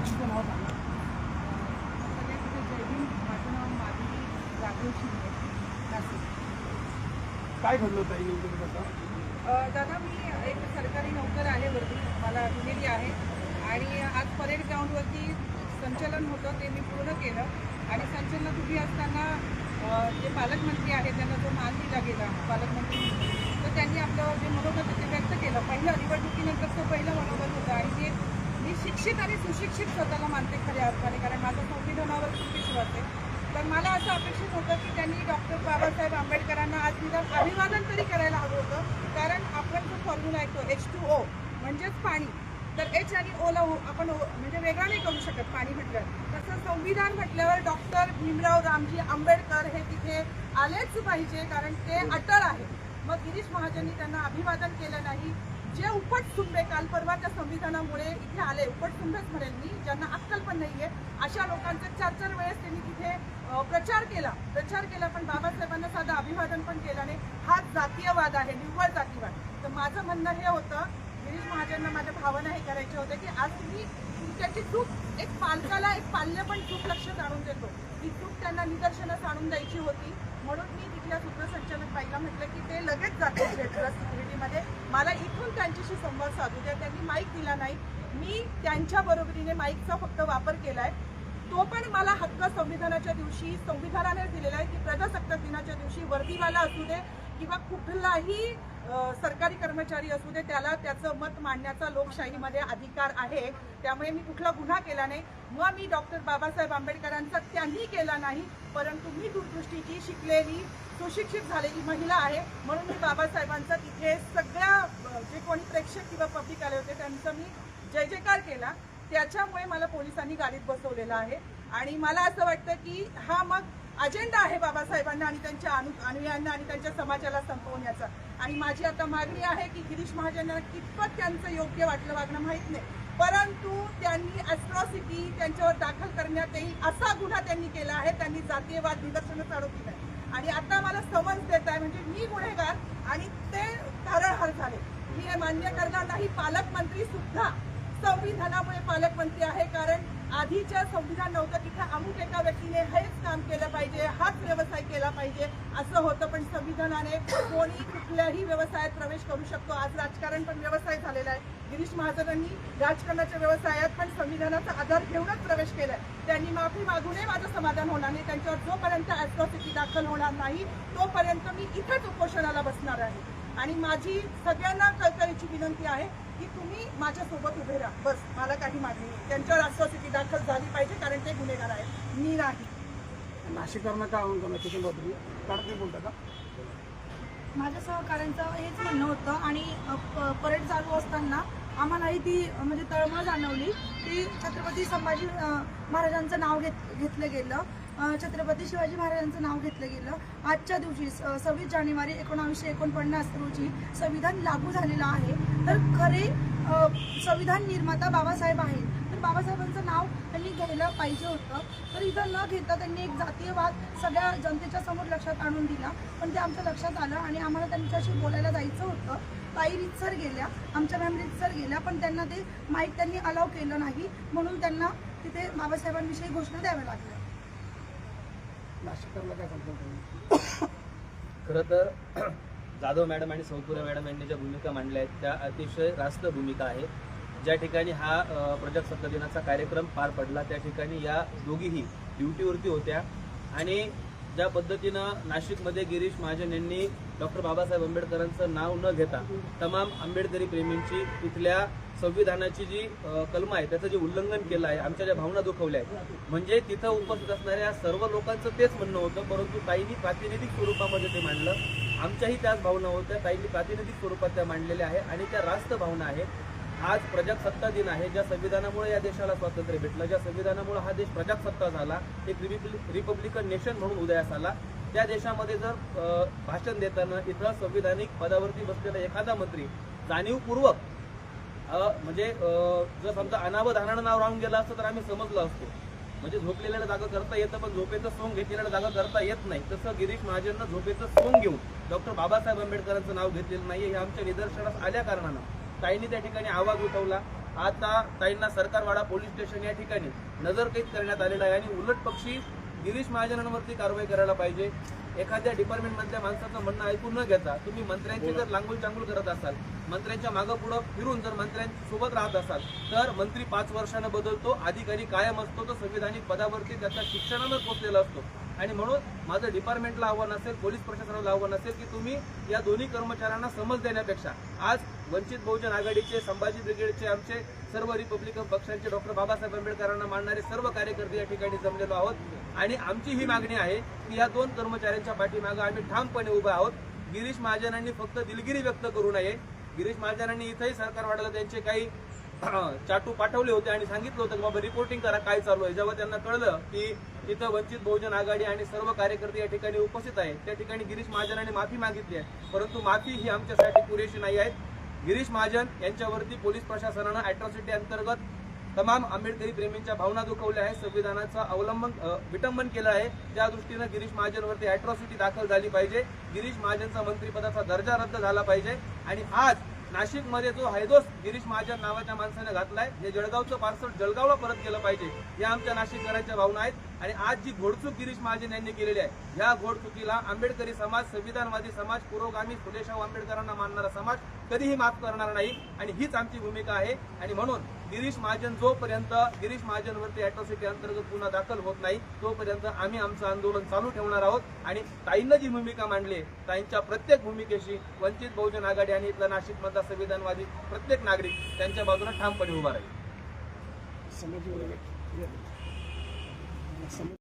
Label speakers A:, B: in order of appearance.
A: तुमचं नाव सांगा.
B: जय हिंद. माझं नाव माधुरी राघव शिंदे, नाशिक.
A: काय घडलं होतं नेमकं कसं?
B: दादा, मी एक सरकारी नोकर आहे वरती, मला दिलेली आहे आणि आज परेड ग्राउंडवरती संचलन होतं, ते मी पूर्ण केलं. आणि संचलनात उभी असताना जे पालकमंत्री आहेत त्यांना जो मान दिला गेला पालकमंत्री, तर त्यांनी आपलं जे मनोगत ते व्यक्त केलं. पहिलं निवडणुकीनंतर तो पहिलं मनोगत होतं आणि ते मी शिक्षित आणि सुशिक्षित स्वतःला मानते खऱ्या अर्थाने, कारण माझं संविधानावर खूप विश्वास आहे. तर मला असं अपेक्षित होतं की त्यांनी डॉक्टर बाबासाहेब आंबेडकरांना आज निदान अभिवादन तरी करायला हवं होतं. कारण आपण जो फॉर्म्युला ऐकतो H2O म्हणजेच पाणी, तर H आणि Oला आपण म्हणजे वेगळा नाही करू शकत पाणी म्हटलं. तसं संविधान म्हटल्यावर डॉक्टर भीमराव रामजी आंबेडकर हे तिथे आलेच पाहिजे, कारण ते अटळ आहे. मग गिरीश महाजननी त्यांना अभिवादन केलं नाही. जे उपटसुंबे काल परवा त्या संविधानामुळे इथे आले, उपटसुंबेच म्हणेल मी, ज्यांना अक्कल पण नाहीये, अशा लोकांचा 4-4 वेळेस त्यांनी तिथे प्रचार केला. पण बाबासाहेबांना साधं अभिवादन पण केलं नाही. हा जातीयवाद आहे, निव्वळ जातीयवाद. तर माझं म्हणणं हे होतं, गिरीश महाजनना माझ्या भावना हे करायचे होते की आज तुम्ही तुमच्याची चूक, एक पालकाला एक पाल्य पण चूक लक्षात आणून देतो, ही चूक त्यांना निदर्शनास आणून द्यायची होती. म्हणून मी तिथल्या सूत्रसंचालक बाईला म्हटलं की ते लगेच जाते सिक्युरिटीमध्ये, मला इथून त्यांच्याशी संवाद साधू द्या. त्यांनी माईक दिला नाही. मी त्यांच्या बरोबरीने माईकचा फक्त वापर केलाय. तो पण मला हक्क संविधानाच्या दिवशी संविधानाने दिलेला आहे की प्रजासत्ताक दिनाच्या दिवशी वर्दीवाला असू दे किंवा कुठलाही सरकारी कर्मचारी असू दे, त्याला त्याचं मत मांडण्याचा लोकशाहीमध्ये अधिकार आहे. त्यामुळे मी कुठला गुन्हा केला नाही. मग मी डॉक्टर बाबासाहेब आंबेडकरांचा त्यांनी केला नाही, परंतु मी दूरदृष्टीची, शिकलेली, सुशिक्षित झालेली महिला आहे, म्हणून मी बाबासाहेबांचा तिथे सगळ्या जे कोणी प्रेक्षक किंवा पब्लिक आले होते त्यांचा मी जय जयकार केला. त्याच्यामुळे मला पोलिसांनी गाडीत बसवलेलं आहे. आणि मला असं वाटतं की हा मग अजेंडा आहे बाबासाहेबांना आणि त्यांच्या अनुयायांना आणि त्यांच्या समाजाला संपवण्याचा. आणि माझी आता मागणी आहे की गिरीश महाजनांना कितपत त्यांचं योग्य वाटलं वागणं माहीत नाही, परंतु त्यांनी अॅट्रॉसिटी त्यांच्यावर दाखल करण्यात येईल असा गुन्हा त्यांनी केला आहे. त्यांनी जातीयवाद निदर्शनास आणून दिलं आणि आता मला समन्स देत आहे, म्हणजे मी गुन्हेगार आणि ते तारळहार झाले. मी हे मान्य करणार नाही. पालकमंत्री सुद्धा संविधानामुळे पालकमंत्री आहे, कारण आधीच्या संविधान नव्हतं तिथे अमुक एका व्यक्तीने हेच काम केलं पाहिजे, हाच व्यवसाय केला पाहिजे असं होतं. पण संविधानाने कोणी कुठल्याही व्यवसायात प्रवेश करू शकतो. आज राजकारण पण व्यवसाय झालेला आहे. गिरीश महाजनांनी राजकारणाच्या व्यवसायात पण संविधानाचा आधार घेऊनच प्रवेश केलाय. त्यांनी माफी मागू नये, माझं समाधान होणार नाही. त्यांच्यावर जोपर्यंत अॅट्रॉसिटी दाखल होणार नाही तोपर्यंत मी इथेच उपोषणाला बसणार आहे. आणि माझी सगळ्यांना कळकळीची विनंती आहे की तुम्ही माझ्यासोबत उभे राहा, बस. मला काही मागणी नाही. त्यांच्यावर अॅट्रॉसिटी दाखल झाली पाहिजे, कारण ते गुन्हेगार आहेत, मी नाही.
A: नाशिककरांना काय आव्हान करणार तुम्ही काढते बोलता का?
C: माझ्या सहकाऱ्यांचं हेच म्हणणं होतं आणि परेड चालू असताना आम्हालाही ती म्हणजे तळमळ जाणवली की छत्रपती संभाजी महाराजांचं नाव घेतलं गेलं, छत्रपती शिवाजी महाराजांचं नाव घेतलं गेलं. आजच्या दिवशी 26 जानेवारी 1949 रोजी संविधान लागू झालेलं आहे. तर खरे संविधान निर्माता बाबासाहेब आहेत, तर बाबासाहेबांचं नाव त्यांनी घ्यायला पाहिजे होतं. तर इथं न घेता त्यांनी एक जातीयवाद सगळ्या जनतेच्या समोर लक्षात आणून दिला. पण ते आमच्या लक्षात आलं आणि आम्हाला त्यांच्याशी बोलायला जायचं होतं. ताई रीतसर गेल्या, आमच्या मॅम रीतसर गेल्या, पण त्यांना ते माईक त्यांनी अलाव केलं नाही, म्हणून त्यांना तिथे बाबासाहेबांविषयी घोषणा द्याव्या लागल्या.
A: नाशिककरांना काय सांगतो?
D: खरं तर जाधव मॅडम आणि सौपुरे मॅडम यांनी ज्या भूमिका मांडल्या आहेत त्या अतिशय रास्त भूमिका आहे. ज्या ठिकाणी हा प्रजासत्ताक दिनाचा कार्यक्रम पार पडला त्या ठिकाणी या दोघीही ड्युटीवरती होत्या आणि ज्या पद्धतीनं नाशिकमध्ये गिरीश महाजन यांनी डॉक्टर बाबासाहेब आंबेडकरांचं नाव न घेता तमाम आंबेडकरी प्रेमींची तिथल्या संविधानाची जी कलम आहे त्याचं जे उल्लंघन केलं आहे, आमच्या ज्या भावना दुखवल्या आहेत, म्हणजे तिथं उपस्थित असणाऱ्या सर्व लोकांचं तेच म्हणणं होतं, परंतु ताईंनी प्रातिनिधिक स्वरूपामध्ये ते मांडलं. आमच्याही त्याच भावना होत्या, ताईंनी प्रातिनिधिक स्वरूपात त्या मांडलेल्या आहे आणि त्या रास्त भावना आहेत. आज प्रजासत्ताक दिन आहे, ज्या संविधानामुळे या देशाला स्वातंत्र्य भेटलं, ज्या संविधानामुळे हा देश प्रजासत्ताक झाला, एक रिपब्लिकन नेशन म्हणून उदयास आला, त्या देशामध्ये जर भाषण देताना इथं संविधानिक पदावरती बसलेला एखादा मंत्री जाणीवपूर्वक म्हणजे जर समजा अनावधानानं नाव राहून गेलं असतं तर आम्ही समजलं असतो. म्हणजे झोपलेल्याला जागा करता येतं पण झोपेचं सोंग घेतलेल्या जागा करता येत नाही. तसं गिरीश महाजननं झोपेचं सोंग घेऊन डॉक्टर बाबासाहेब आंबेडकरांचं नाव घेतलेलं नाही हे आमच्या निदर्शनास आल्या कारणानं ताईंनी त्या ठिकाणी आवाज उठवला. आता ताईंना सरकारवाडा पोलीस स्टेशन या ठिकाणी नजरकैद करण्यात आलेला आहे आणि उलट पक्षी गिरीश महाजनांवरती कारवाई करायला पाहिजे. एखाद्या डिपार्टमेंटमधल्या माणसाचं म्हणणं ऐकून न घेता तुम्ही मंत्र्यांची जर लांगुल चांगुल करत असाल, मंत्र्यांच्या मागं पुढं फिरून जर मंत्र्यांसोबत राहत असाल तर मंत्री 5 वर्षानं बदलतो, अधिकारी कायम असतो, तो संविधानिक पदावरती त्याच्या शिक्षणानं पोचलेला असतो. आणि म्हणून माझं डिपार्टमेंटला आव्हान असेल, पोलीस प्रशासनाला आव्हान असेल की तुम्ही या दोन्ही कर्मचाऱ्यांना समज देण्यापेक्षा आज वंचित बहुजन आघाडीचे, संभाजी ब्रिगेडचे, आमचे सर्व रिपब्लिकन पक्षांचे, डॉक्टर बाबासाहेब आंबेडकरांना मानणारे सर्व कार्यकर्ते या ठिकाणी जमलेलो आहोत आणि आमची ही मागणी आहे की या 2 कर्मचाऱ्यांच्या पाठीमागे आम्ही ठामपणे उभे आहोत. गिरीश महाजनांनी फक्त दिलगिरी व्यक्त करू नये. गिरीश महाजनांनी इथंही सरकारवाड्याला त्यांचे काही चाटू पाठवले होते आणि सांगितलं होतं की बाबा रिपोर्टिंग करा काय चालू आहे. जेव्हा त्यांना कळलं की इथं वंचित बहुजन आघाडी आणि सर्व कार्यकर्ते या ठिकाणी उपस्थित आहेत, त्या ठिकाणी गिरीश महाजनांनी माफी मागितली आहे. परंतु माफी ही आमच्यासाठी पुरेशी नाही आहे. गिरीश महाजन यांच्यावरती पोलीस प्रशासनानं अॅट्रॉसिटी अंतर्गत तमाम आंबेडकरी प्रेमींच्या भावना दुखवल्या आहेत, संविधानाचं विटंबन केलं आहे. त्या दृष्टीनं गिरीश महाजनवरती अॅट्रॉसिटी दाखल झाली पाहिजे. गिरीश महाजनचा मंत्रिपदाचा दर्जा रद्द झाला पाहिजे. आणि आज नाशिकमध्ये जो हैदोस गिरीश महाजन नावाच्या माणसाने घातलाय, हे जळगावचं पार्सल जळगावला परत केलं पाहिजे, या आमच्या नाशिककरांच्या भावना आहेत. आणि आज जी घोडचूक गिरीश महाजन यांनी केलेली आहे, या घोडचुकीला आंबेडकरी समाज, संविधानवादी समाज, पुरोगामी फुलेशाहू आंबेडकरांना मानणारा समाज कधीही माफ करणार नाही. आणि हीच आमची भूमिका आहे. आणि म्हणून गिरीश महाजन जोपर्यंत गिरीश महाजनवरती अॅट्रॉसिटी अंतर्गत गुन्हा दाखल होत नाही तोपर्यंत आम्ही आमचं आंदोलन चालू ठेवणार आहोत. आणि ताईंना जी भूमिका मांडली, ताईंच्या प्रत्येक भूमिकेशी वंचित बहुजन आघाडी आणि इथला नाशिकमधला संविधानवादी प्रत्येक नागरिक त्यांच्या बाजूने ठामपणे उभा राहील.